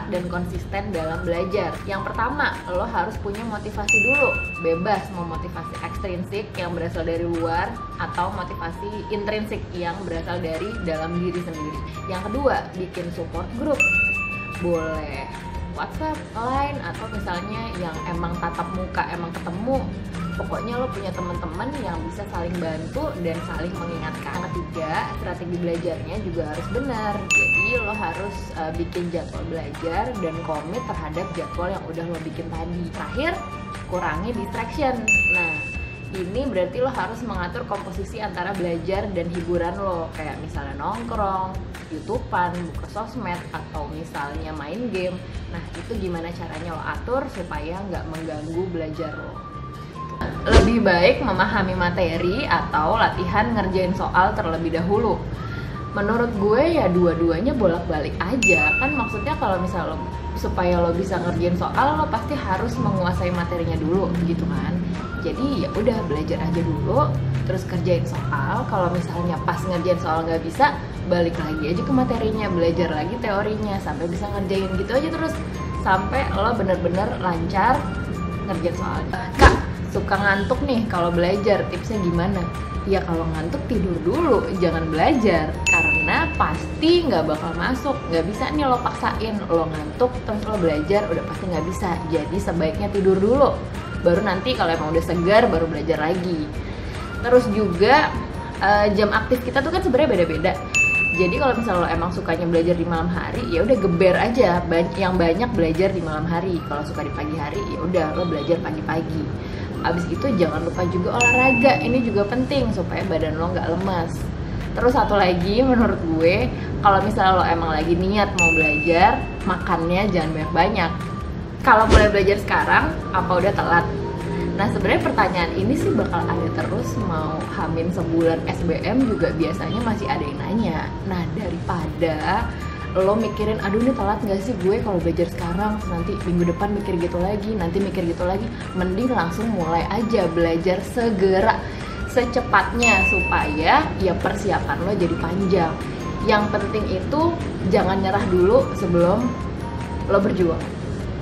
semangat dan konsisten dalam belajar. Yang pertama, lo harus punya motivasi dulu. Bebas mau motivasi ekstrinsik yang berasal dari luar atau motivasi intrinsik yang berasal dari dalam diri sendiri. Yang kedua, bikin support group. Boleh WhatsApp, Line, atau misalnya yang emang tatap muka, emang ketemu. Pokoknya lo punya teman-teman yang bisa saling bantu dan saling mengingatkan. Yang ketiga, strategi belajarnya juga harus benar. Jadi lo harus bikin jadwal belajar dan komit terhadap jadwal yang udah lo bikin tadi. Terakhir, kurangi distraction. Nah, ini berarti lo harus mengatur komposisi antara belajar dan hiburan lo, kayak misalnya nongkrong, YouTubean, buka sosmed, atau misalnya main game. Nah, itu gimana caranya lo atur supaya nggak mengganggu belajar lo. Lebih baik memahami materi atau latihan ngerjain soal terlebih dahulu. Menurut gue ya dua-duanya bolak-balik aja. Kan maksudnya kalau misalnya supaya lo bisa ngerjain soal, lo pasti harus menguasai materinya dulu gitu kan. Jadi ya udah, belajar aja dulu, terus kerjain soal. Kalau misalnya pas ngerjain soal nggak bisa, balik lagi aja ke materinya, belajar lagi teorinya sampai bisa ngerjain gitu aja terus sampai lo bener-bener lancar ngerjain soal. Kak, suka ngantuk nih kalau belajar, tipsnya gimana? Ya kalau ngantuk tidur dulu, jangan belajar, karena pasti nggak bakal masuk. Nggak bisa nih lo paksain, lo ngantuk terus lo belajar, udah pasti nggak bisa. Jadi sebaiknya tidur dulu, baru nanti kalau emang udah segar baru belajar lagi. Terus juga jam aktif kita tuh kan sebenarnya beda-beda. Jadi kalau misalnya lo emang sukanya belajar di malam hari, ya udah geber aja, yang banyak belajar di malam hari. Kalau suka di pagi hari, ya udah lo belajar pagi-pagi. Abis itu jangan lupa juga olahraga, ini juga penting supaya badan lo nggak lemas. Terus satu lagi menurut gue, kalau misalnya lo emang lagi niat mau belajar, makannya jangan banyak-banyak. Kalau mulai belajar sekarang, apa udah telat? Nah sebenarnya pertanyaan ini sih bakal ada terus, mau hamin sebulan SBM juga biasanya masih ada yang nanya. Nah daripada lo mikirin, aduh ini telat gak sih gue kalau belajar sekarang, nanti minggu depan mikir gitu lagi, nanti mikir gitu lagi, mending langsung mulai aja belajar segera, secepatnya, supaya ya persiapan lo jadi panjang. Yang penting itu jangan nyerah dulu sebelum lo berjuang.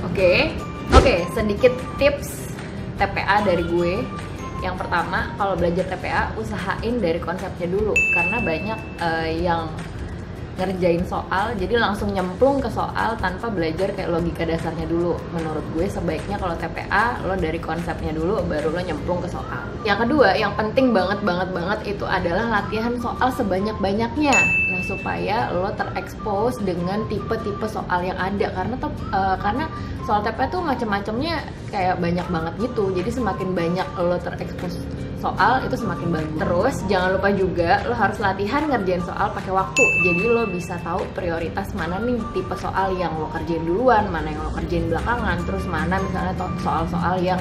Oke, sedikit tips TPA dari gue. Yang pertama, kalau belajar TPA usahain dari konsepnya dulu, karena banyak yang ngerjain soal jadi langsung nyemplung ke soal tanpa belajar kayak logika dasarnya dulu. Menurut gue sebaiknya kalau TPA lo dari konsepnya dulu baru lo nyemplung ke soal. Yang kedua, yang penting banget itu adalah latihan soal sebanyak-banyaknya. Nah supaya lo terekspos dengan tipe-tipe soal yang ada, karena soal TPA tuh macam-macamnya kayak banyak banget gitu. Jadi semakin banyak lo terekspos soal itu semakin bagus. Terus jangan lupa juga lo harus latihan ngerjain soal pakai waktu. Jadi lo bisa tahu prioritas mana nih tipe soal yang lo kerjain duluan, mana yang lo kerjain belakangan, terus mana misalnya soal-soal yang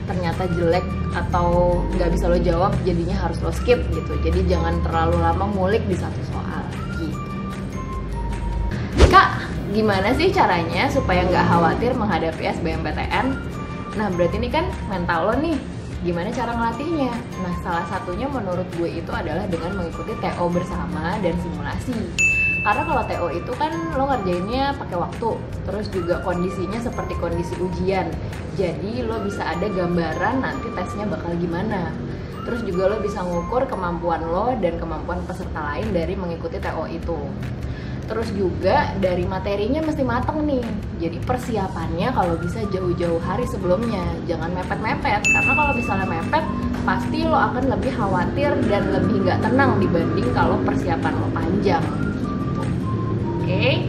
ternyata jelek atau nggak bisa lo jawab jadinya harus lo skip gitu. Jadi jangan terlalu lama ngulik di satu soal gitu. Kak, gimana sih caranya supaya nggak khawatir menghadapi SBMPTN? Nah berarti ini kan mental lo nih, gimana cara ngelatihnya? Nah salah satunya menurut gue itu adalah dengan mengikuti TO bersama dan simulasi. Karena kalau TO itu kan lo ngerjainnya pakai waktu, terus juga kondisinya seperti kondisi ujian. Jadi lo bisa ada gambaran nanti tesnya bakal gimana. Terus juga lo bisa ngukur kemampuan lo dan kemampuan peserta lain dari mengikuti TO itu. Terus juga dari materinya mesti mateng nih. Jadi persiapannya kalau bisa jauh-jauh hari sebelumnya, jangan mepet-mepet. Karena kalau misalnya mepet, pasti lo akan lebih khawatir dan lebih nggak tenang dibanding kalau persiapan lo panjang. Oke?